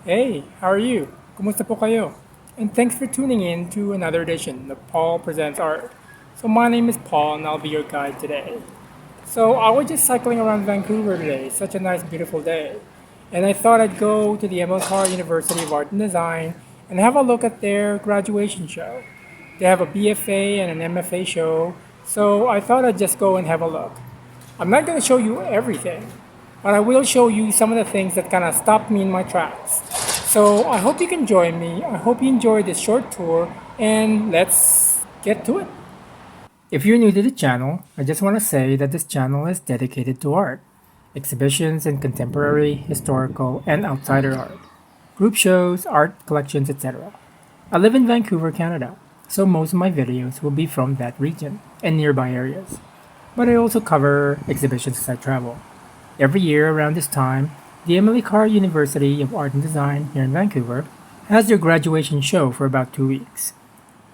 Hey, how are you? Kumusta po kayo? And thanks for tuning in to another edition of Paul Presents Art. So my name is Paul and I'll be your guide today. So I was just cycling around Vancouver today, such a nice beautiful day. And I thought I'd go to the Carr University of Art and Design and have a look at their graduation show. They have a BFA and an MFA show, so I thought I'd just go and have a look. I'm not going to show you everything, but I will show you some of the things that kind of stopped me in my tracks. So I hope you can join me. I hope you enjoy this short tour, and let's get to it. If you're new to the channel, I just want to say that this channel is dedicated to art, exhibitions in contemporary, historical, and outsider art, group shows, art collections, etc. I live in Vancouver, Canada, so most of my videos will be from that region and nearby areas. But I also cover exhibitions as I travel. Every year around this time, the Carr University of Art and Design here in Vancouver has their graduation show for about 2 weeks.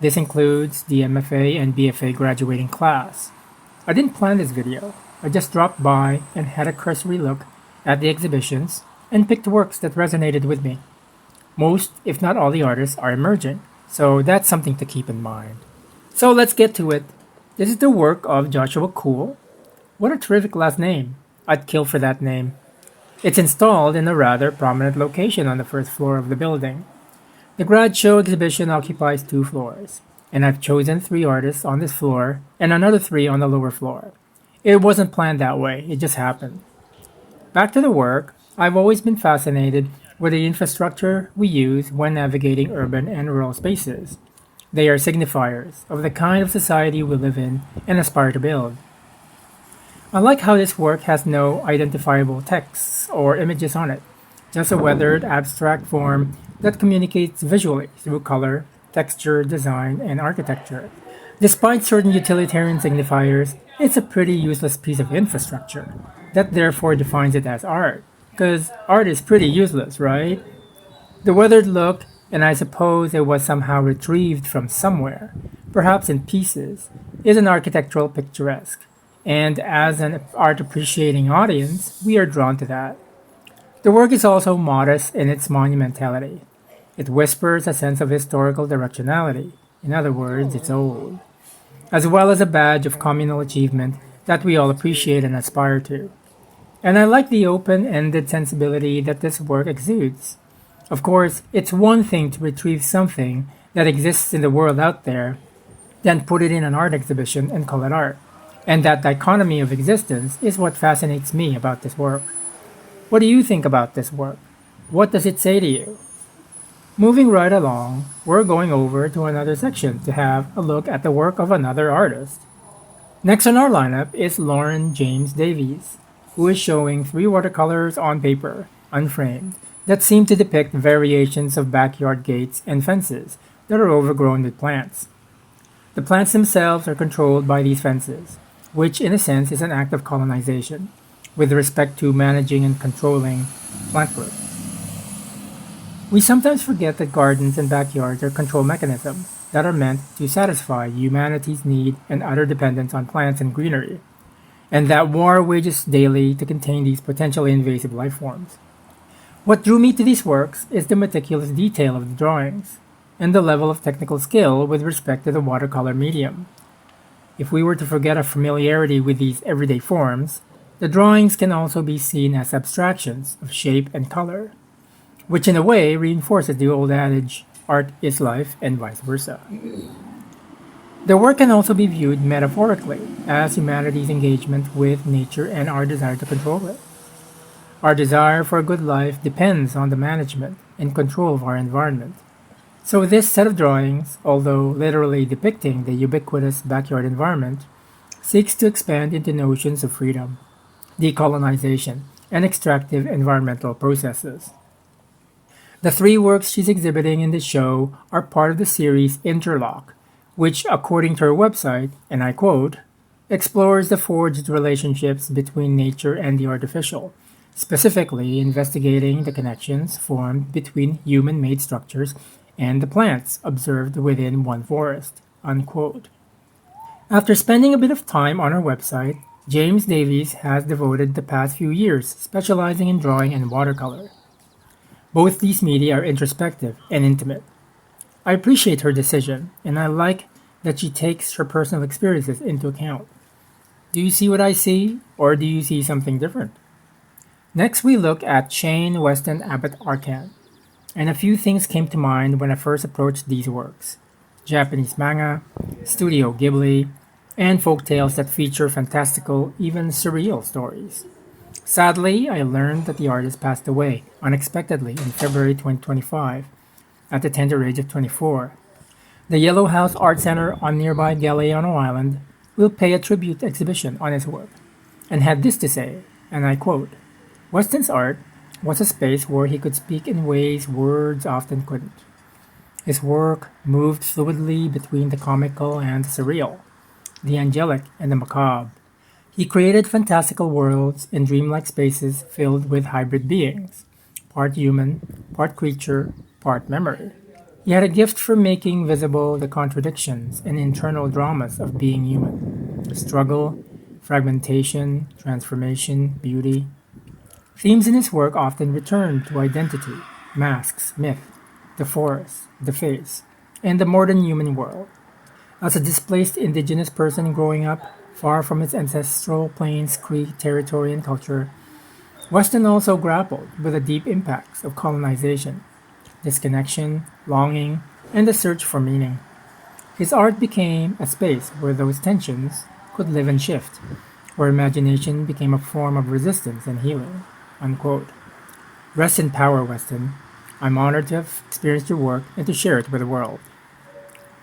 This includes the MFA and BFA graduating class. I didn't plan this video. I just dropped by and had a cursory look at the exhibitions and picked works that resonated with me. Most, if not all, the artists are emerging, so that's something to keep in mind. So let's get to it. This is the work of Joshua Koole. What a terrific last name. I'd kill for that name. It's installed in a rather prominent location on the first floor of the building. The Grad show exhibition occupies 2 floors, and I've chosen 3 artists on this floor and another 3 on the lower floor. It wasn't planned that way, it just happened. Back to the work, I've always been fascinated with the infrastructure we use when navigating urban and rural spaces. They are signifiers of the kind of society we live in and aspire to build. I like how this work has no identifiable texts or images on it, just a weathered, abstract form that communicates visually through color, texture, design, and architecture. Despite certain utilitarian signifiers, it's a pretty useless piece of infrastructure that therefore defines it as art, because art is pretty useless, right? The weathered look, and I suppose it was somehow retrieved from somewhere, perhaps in pieces, is an architectural picturesque. And as an art appreciating audience, we are drawn to that. The work is also modest in its monumentality. It whispers a sense of historical directionality. In other words, it's old. As well as a badge of communal achievement that we all appreciate and aspire to. And I like the open-ended sensibility that this work exudes. Of course, it's one thing to retrieve something that exists in the world out there, then put it in an art exhibition and call it art. And that dichotomy of existence is what fascinates me about this work. What do you think about this work? What does it say to you? Moving right along, we're going over to another section to have a look at the work of another artist. Next on our lineup is Lauren James-Davies, who is showing 3 watercolors on paper, unframed, that seem to depict variations of backyard gates and fences that are overgrown with plants. The plants themselves are controlled by these fences, which in a sense is an act of colonization, with respect to managing and controlling plant growth. We sometimes forget that gardens and backyards are control mechanisms that are meant to satisfy humanity's need and utter dependence on plants and greenery, and that war wages daily to contain these potentially invasive life forms. What drew me to these works is the meticulous detail of the drawings, and the level of technical skill with respect to the watercolor medium. If we were to forget our familiarity with these everyday forms, the drawings can also be seen as abstractions of shape and color, which in a way reinforces the old adage, art is life and vice versa. The work can also be viewed metaphorically as humanity's engagement with nature and our desire to control it. Our desire for a good life depends on the management and control of our environment. So this set of drawings, although literally depicting the ubiquitous backyard environment, seeks to expand into notions of freedom, decolonization, and extractive environmental processes. The 3 works she's exhibiting in this show are part of the series Interlock, which, according to her website, and I quote, explores the forged relationships between nature and the artificial, specifically investigating the connections formed between human-made structures and the plants observed within one forest, unquote. After spending a bit of time on our website, James-Davies has devoted the past few years specializing in drawing and watercolor. Both these media are introspective and intimate. I appreciate her decision, and I like that she takes her personal experiences into account. Do you see what I see, or do you see something different? Next, we look at Shane Weston Abbott-Arcan, and a few things came to mind when I first approached these works: Japanese manga, Studio Ghibli, and folk tales that feature fantastical, even surreal stories. Sadly, I learned that the artist passed away unexpectedly in February 2025 at the tender age of 24. The Yellow House Art Center on nearby Galiano Island will pay a tribute exhibition on his work, and had this to say, and I quote: Weston's art was a space where he could speak in ways words often couldn't. His work moved fluidly between the comical and the surreal, the angelic and the macabre. He created fantastical worlds and dreamlike spaces filled with hybrid beings, part human, part creature, part memory. He had a gift for making visible the contradictions and internal dramas of being human: struggle, fragmentation, transformation, beauty. Themes in his work often return to identity, masks, myth, the forest, the face, and the modern human world. As a displaced indigenous person growing up far from its ancestral plains, Cree territory, and culture, Weston also grappled with the deep impacts of colonization, disconnection, longing, and the search for meaning. His art became a space where those tensions could live and shift, where imagination became a form of resistance and healing. Unquote. Rest in power, Weston. I'm honored to have experienced your work and to share it with the world.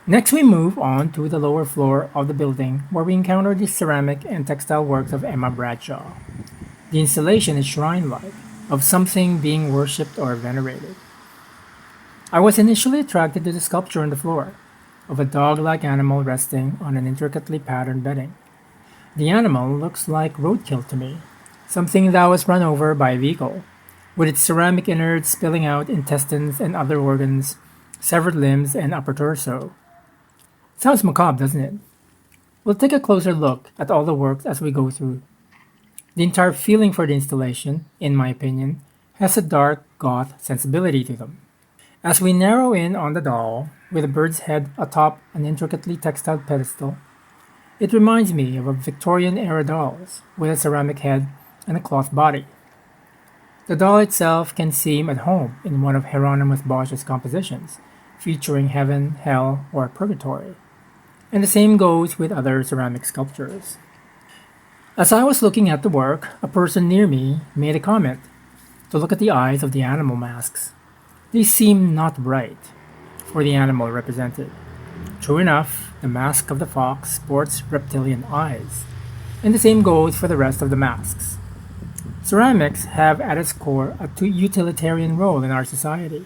Next, we move on to the lower floor of the building, where we encounter the ceramic and textile works of Emma Bradshaw. The installation is shrine-like, of something being worshipped or venerated. I was initially attracted to the sculpture on the floor, of a dog-like animal resting on an intricately patterned bedding. The animal looks like roadkill to me, something that was run over by a vehicle, with its ceramic innards spilling out intestines and other organs, severed limbs, and upper torso. Sounds macabre, doesn't it? We'll take a closer look at all the works as we go through. The entire feeling for the installation, in my opinion, has a dark, goth sensibility to them. As we narrow in on the doll, with a bird's head atop an intricately textile pedestal, it reminds me of a Victorian-era dolls with a ceramic head and a cloth body. The doll itself can seem at home in one of Hieronymus Bosch's compositions, featuring heaven, hell, or purgatory. And the same goes with other ceramic sculptures. As I was looking at the work, a person near me made a comment to look at the eyes of the animal masks. They seem not right for the animal represented. True enough, the mask of the fox sports reptilian eyes, and the same goes for the rest of the masks. Ceramics have at its core a utilitarian role in our society.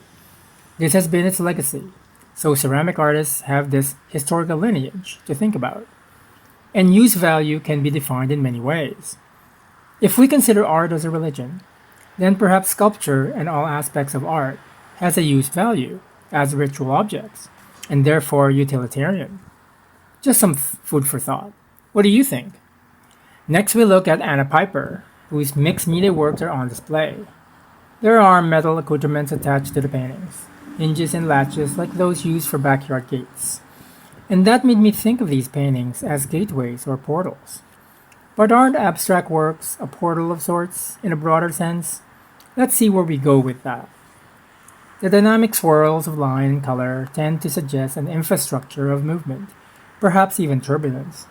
This has been its legacy, so ceramic artists have this historical lineage to think about. And use value can be defined in many ways. If we consider art as a religion, then perhaps sculpture and all aspects of art has a use value as ritual objects, and therefore utilitarian. Just some food for thought. What do you think? Next, we look at Anna Pyper, whose mixed media works are on display. There are metal accoutrements attached to the paintings, hinges and latches like those used for backyard gates. And that made me think of these paintings as gateways or portals. But aren't abstract works a portal of sorts, in a broader sense? Let's see where we go with that. The dynamic swirls of line and color tend to suggest an infrastructure of movement, perhaps even turbulence.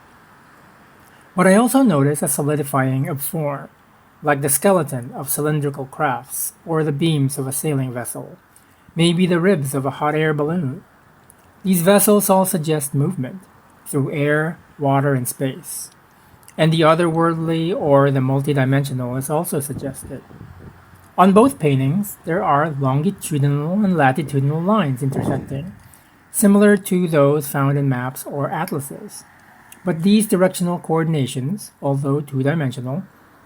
But I also notice a solidifying of form, like the skeleton of cylindrical crafts or the beams of a sailing vessel, maybe the ribs of a hot air balloon. These vessels all suggest movement, through air, water, and space. And the otherworldly or the multidimensional is also suggested. On both paintings, there are longitudinal and latitudinal lines intersecting, similar to those found in maps or atlases. But these directional coordinations, although two-dimensional,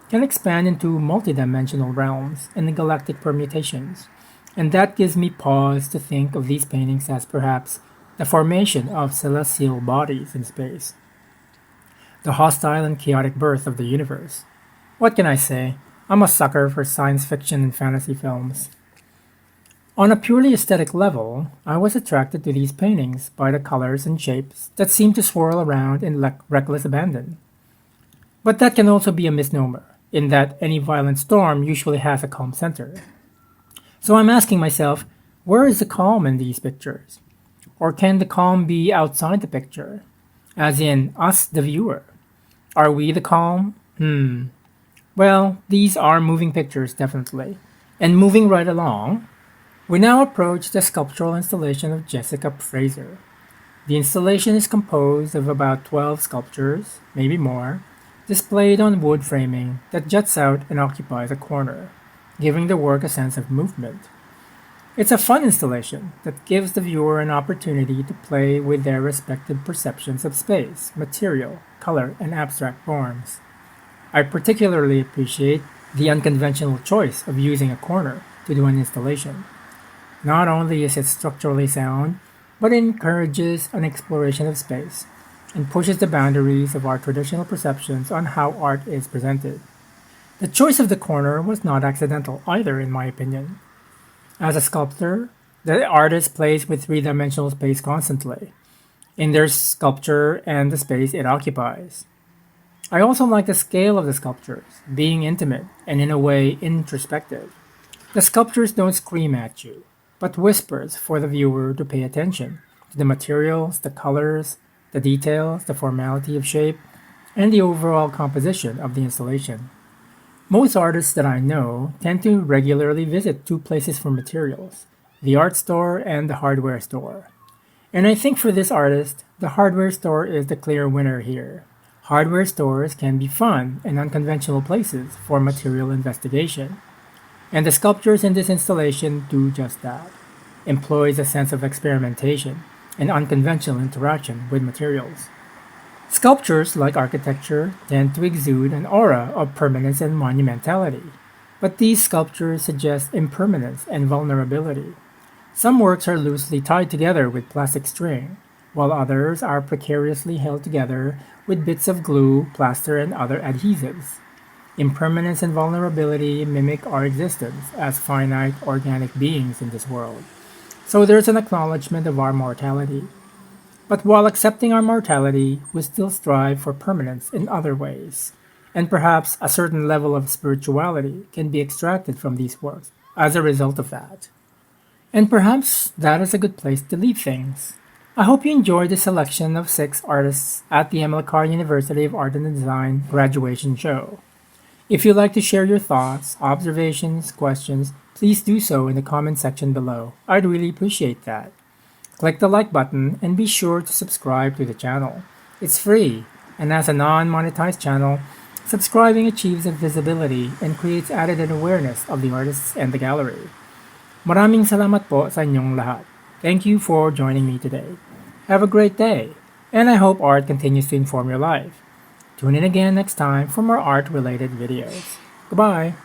can expand into multidimensional realms and galactic permutations, and that gives me pause to think of these paintings as perhaps the formation of celestial bodies in space, the hostile and chaotic birth of the universe. What can I say? I'm a sucker for science fiction and fantasy films. On a purely aesthetic level, I was attracted to these paintings by the colors and shapes that seem to swirl around in reckless abandon. But that can also be a misnomer, in that any violent storm usually has a calm center. So I'm asking myself, where is the calm in these pictures? Or can the calm be outside the picture? As in, us, the viewer. Are we the calm? Well, these are moving pictures, definitely. And moving right along, we now approach the sculptural installation of Jessica Fraser. The installation is composed of about 12 sculptures, maybe more, displayed on wood framing that juts out and occupies a corner, giving the work a sense of movement. It's a fun installation that gives the viewer an opportunity to play with their respective perceptions of space, material, color, and abstract forms. I particularly appreciate the unconventional choice of using a corner to do an installation. Not only is it structurally sound, but it encourages an exploration of space and pushes the boundaries of our traditional perceptions on how art is presented. The choice of the corner was not accidental either, in my opinion. As a sculptor, the artist plays with three-dimensional space constantly, in their sculpture and the space it occupies. I also like the scale of the sculptures, being intimate and in a way introspective. The sculptures don't scream at you, but whispers for the viewer to pay attention to the materials, the colors, the details, the formality of shape, and the overall composition of the installation. Most artists that I know tend to regularly visit two places for materials, the art store and the hardware store. And I think for this artist, the hardware store is the clear winner here. Hardware stores can be fun and unconventional places for material investigation. And the sculptures in this installation do just that, employs a sense of experimentation and unconventional interaction with materials. Sculptures, like architecture, tend to exude an aura of permanence and monumentality, but these sculptures suggest impermanence and vulnerability. Some works are loosely tied together with plastic string, while others are precariously held together with bits of glue, plaster, and other adhesives. Impermanence and vulnerability mimic our existence as finite organic beings in this world. So there's an acknowledgement of our mortality. But while accepting our mortality, we still strive for permanence in other ways. And perhaps a certain level of spirituality can be extracted from these works as a result of that. And perhaps that is a good place to leave things. I hope you enjoyed the selection of 6 artists at the Carr University of Art and Design graduation show. If you'd like to share your thoughts, observations, questions, please do so in the comment section below. I'd really appreciate that. Click the like button and be sure to subscribe to the channel. It's free, and as a non-monetized channel, subscribing achieves a visibility and creates added awareness of the artists and the gallery. Maraming salamat po sa inyong lahat. Thank you for joining me today. Have a great day, and I hope art continues to inform your life. Tune in again next time for more art-related videos. Goodbye!